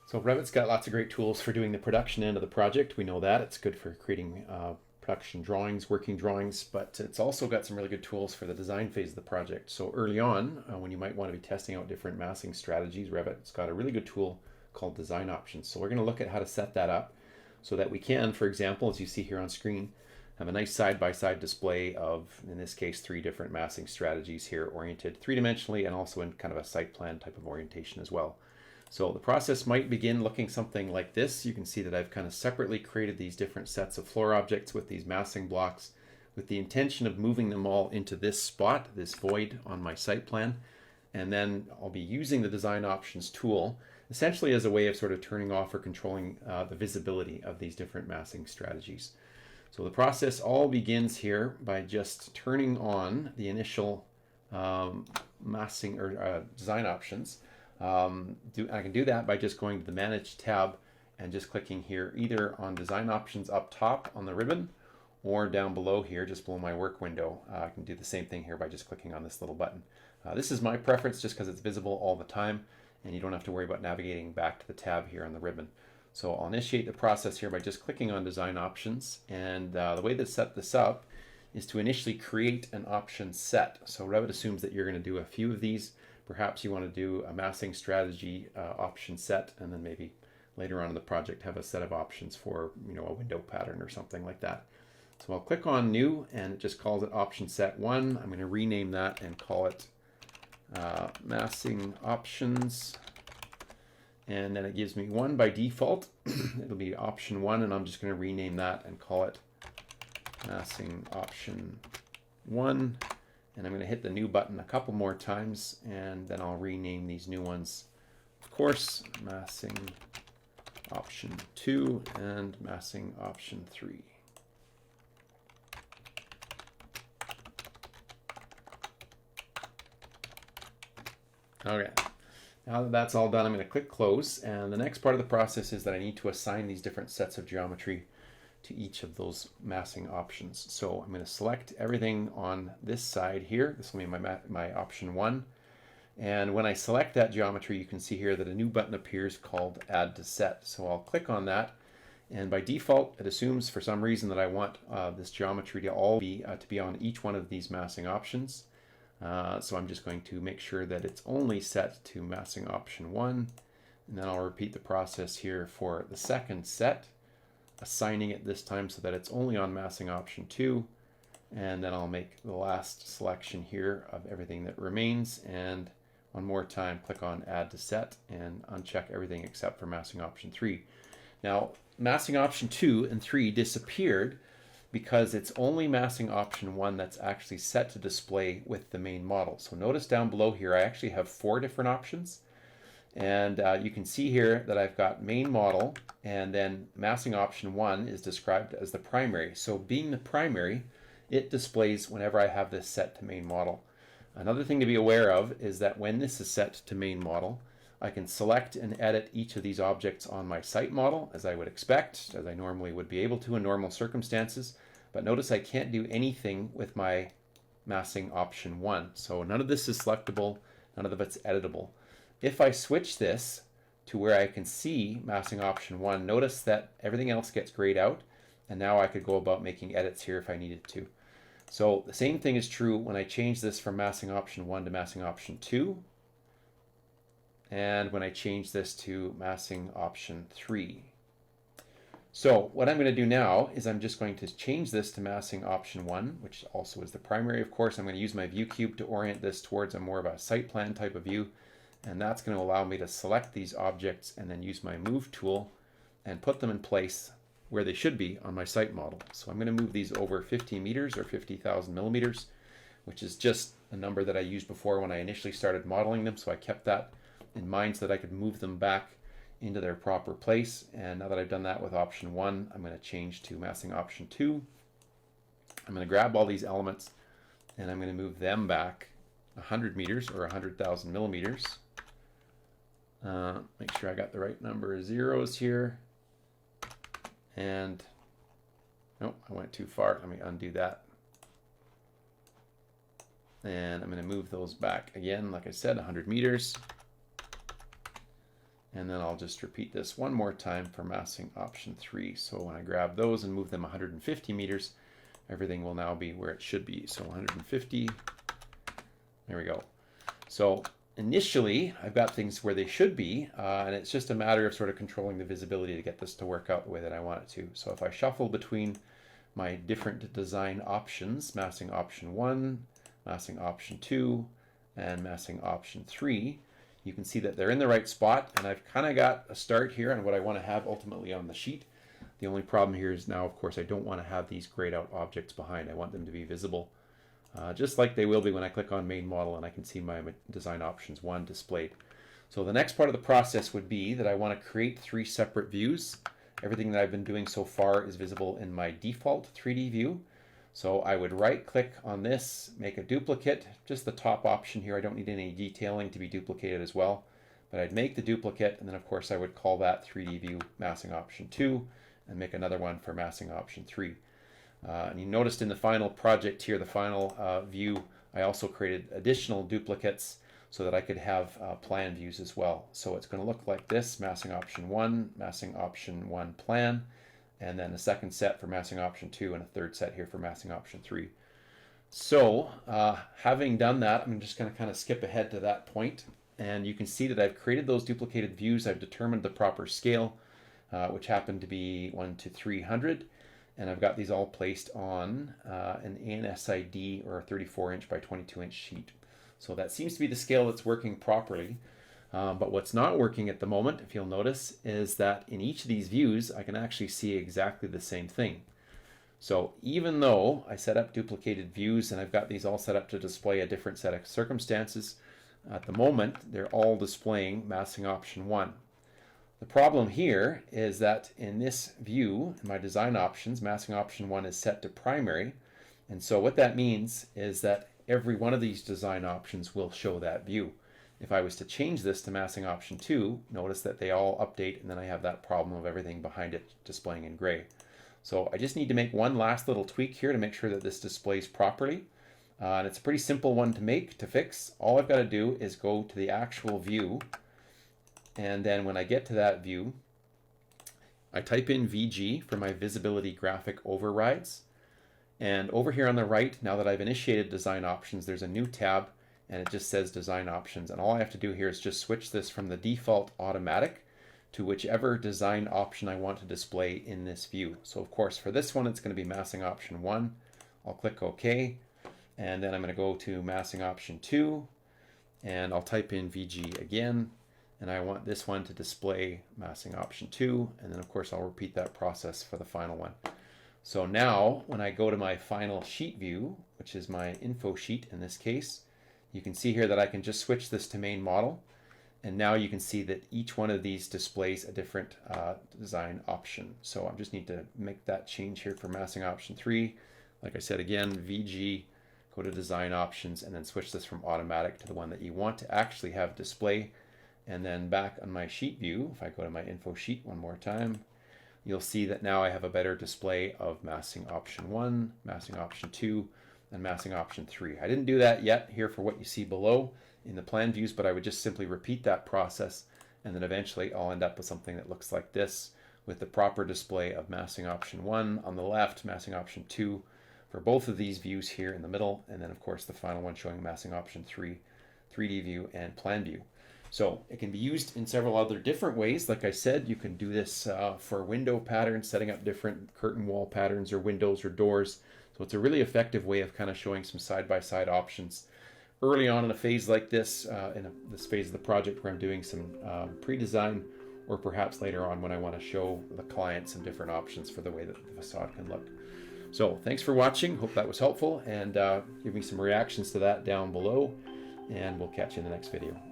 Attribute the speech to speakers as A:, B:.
A: So Revit's got lots of great tools for doing the production end of the project. We know that. It's good for creating production drawings, working drawings, but it's also got some really good tools for the design phase of the project. So early on, when you might want to be testing out different massing strategies, Revit's got a really good tool called Design Options. So we're going to look at how to set that up so that we can, for example, as you see here on screen, have a nice side-by-side display of, in this case, 3 different massing strategies here, oriented three-dimensionally and also in kind of a site plan type of orientation as well. So the process might begin looking something like this. You can see that I've kind of separately created these different sets of floor objects with these massing blocks with the intention of moving them all into this spot, this void on my site plan. And then I'll be using the Design Options tool essentially as a way of sort of turning off or controlling the visibility of these different massing strategies. So the process all begins here by just turning on the initial massing or design options. I can do that by just going to the Manage tab and just clicking here either on Design Options up top on the ribbon or down below here, just below my work window. I can do the same thing here by just clicking on this little button. This is my preference just because it's visible all the time and you don't have to worry about navigating back to the tab here on the ribbon. So I'll initiate the process here by just clicking on Design Options, and the way to set this up is to initially create an option set. So Revit assumes that you're going to do a few of these. Perhaps you want to do a massing strategy option set, and then maybe later on in the project have a set of options for a window pattern or something like that. So I'll click on New, and it just calls it Option Set 1. I'm going to rename that and call it Massing Options. And then it gives me one by default. It'll be Option 1, and I'm just going to rename that and call it Massing Option 1. And I'm going to hit the new button a couple more times, and then I'll rename these new ones, of course, Massing Option 2 and Massing Option 3. Okay, now that that's all done, I'm going to click Close, and the next part of the process is that I need to assign these different sets of geometry to each of those massing options. So I'm going to select everything on this side here. This will be my option 1. And when I select that geometry, you can see here that a new button appears called Add to Set. So I'll click on that. And by default, it assumes for some reason that I want this geometry to be on each one of these massing options. So I'm just going to make sure that it's only set to massing option 1. And then I'll repeat the process here for the second set, assigning it this time so that it's only on massing option 2, and then I'll make the last selection here of everything that remains, and one more time click on Add to Set and uncheck everything except for massing option 3. Now massing option 2 and 3 disappeared because it's only massing option 1 that's actually set to display with the main model. So notice down below here I actually have 4 different options. And you can see here that I've got main model, and then massing option 1 is described as the primary. So being the primary, it displays whenever I have this set to main model. Another thing to be aware of is that when this is set to main model, I can select and edit each of these objects on my site model, as I would expect, as I normally would be able to in normal circumstances. But notice I can't do anything with my massing option 1. So none of this is selectable, none of it's editable. If I switch this to where I can see massing option 1, notice that everything else gets grayed out, and now I could go about making edits here if I needed to. So the same thing is true when I change this from massing option 1 to massing option 2, and when I change this to massing option 3. So what I'm going to do now is I'm just going to change this to massing option 1, which also is the primary, of course. I'm going to use my view cube to orient this towards a more of a site plan type of view. And that's going to allow me to select these objects and then use my move tool and put them in place where they should be on my site model. So I'm going to move these over 50 meters or 50,000 millimeters, which is just a number that I used before when I initially started modeling them. So I kept that in mind so that I could move them back into their proper place. And now that I've done that with option 1, I'm going to change to massing option 2. I'm going to grab all these elements and I'm going to move them back 100 meters or 100,000 millimeters. Make sure I got the right number of zeros here. And nope, I went too far. Let me undo that. And I'm going to move those back again, like I said, 100 meters. And then I'll just repeat this one more time for massing option 3. So when I grab those and move them 150 meters, everything will now be where it should be. So 150, there we go. So initially, I've got things where they should be, and it's just a matter of sort of controlling the visibility to get this to work out the way that I want it to. So if I shuffle between my different design options, massing option 1, massing option 2, and massing option 3, you can see that they're in the right spot, and I've kind of got a start here on what I want to have ultimately on the sheet. The only problem here is now, of course, I don't want to have these grayed out objects behind. I want them to be visible, just like they will be when I click on main model and I can see my design options 1 displayed. So the next part of the process would be that I want to create 3 separate views. Everything that I've been doing so far is visible in my default 3D view. So I would right click on this, make a duplicate, just the top option here. I don't need any detailing to be duplicated as well, but I'd make the duplicate, and then of course I would call that 3D view massing option 2 and make another one for massing option 3. And you noticed in the final project here, the final view, I also created additional duplicates so that I could have plan views as well. So it's going to look like this: massing option 1, massing option 1 plan, and then a second set for massing option 2 and a third set here for massing option 3. So having done that, I'm just going to kind of skip ahead to that point, and you can see that I've created those duplicated views. I've determined the proper scale, which happened to be 1 to 300, and I've got these all placed on an ANSID or a 34-inch by 22-inch sheet. So that seems to be the scale that's working properly. But what's not working at the moment, if you'll notice, is that in each of these views, I can actually see exactly the same thing. So even though I set up duplicated views and I've got these all set up to display a different set of circumstances, at the moment, they're all displaying massing option 1. The problem here is that in this view, in my design options, massing option 1 is set to primary. And so what that means is that every one of these design options will show that view. If I was to change this to massing option 2, notice that they all update, and then I have that problem of everything behind it displaying in gray. So I just need to make one last little tweak here to make sure that this displays properly. And it's a pretty simple one to fix. All I've got to do is go to the actual view, and then when I get to that view, I type in VG for my visibility graphic overrides. And over here on the right, now that I've initiated design options, there's a new tab, and it just says design options. And all I have to do here is just switch this from the default automatic to whichever design option I want to display in this view. So of course for this one, it's going to be massing option 1. I'll click OK, and then I'm going to go to massing option 2, and I'll type in VG again, and I want this one to display massing option 2, and then of course I'll repeat that process for the final one. So now when I go to my final sheet view, which is my info sheet in this case, you can see here that I can just switch this to main model, and now you can see that each one of these displays a different design option. So I just need to make that change here for massing option 3. Like I said again, VG, go to design options, and then switch this from automatic to the one that you want to actually have display. And then back on my sheet view, if I go to my info sheet one more time, you'll see that now I have a better display of massing option 1, massing option 2, and massing option 3. I didn't do that yet here for what you see below in the plan views, but I would just simply repeat that process, and then eventually I'll end up with something that looks like this, with the proper display of massing option 1 on the left, massing option 2 for both of these views here in the middle, and then of course the final one showing massing option 3, 3D view and plan view. So it can be used in several other different ways. Like I said, you can do this for window patterns, setting up different curtain wall patterns or windows or doors. So it's a really effective way of kind of showing some side-by-side options early on in a phase like this, this phase of the project where I'm doing some pre-design, or perhaps later on when I want to show the client some different options for the way that the facade can look. So thanks for watching. Hope that was helpful, and give me some reactions to that down below, and we'll catch you in the next video.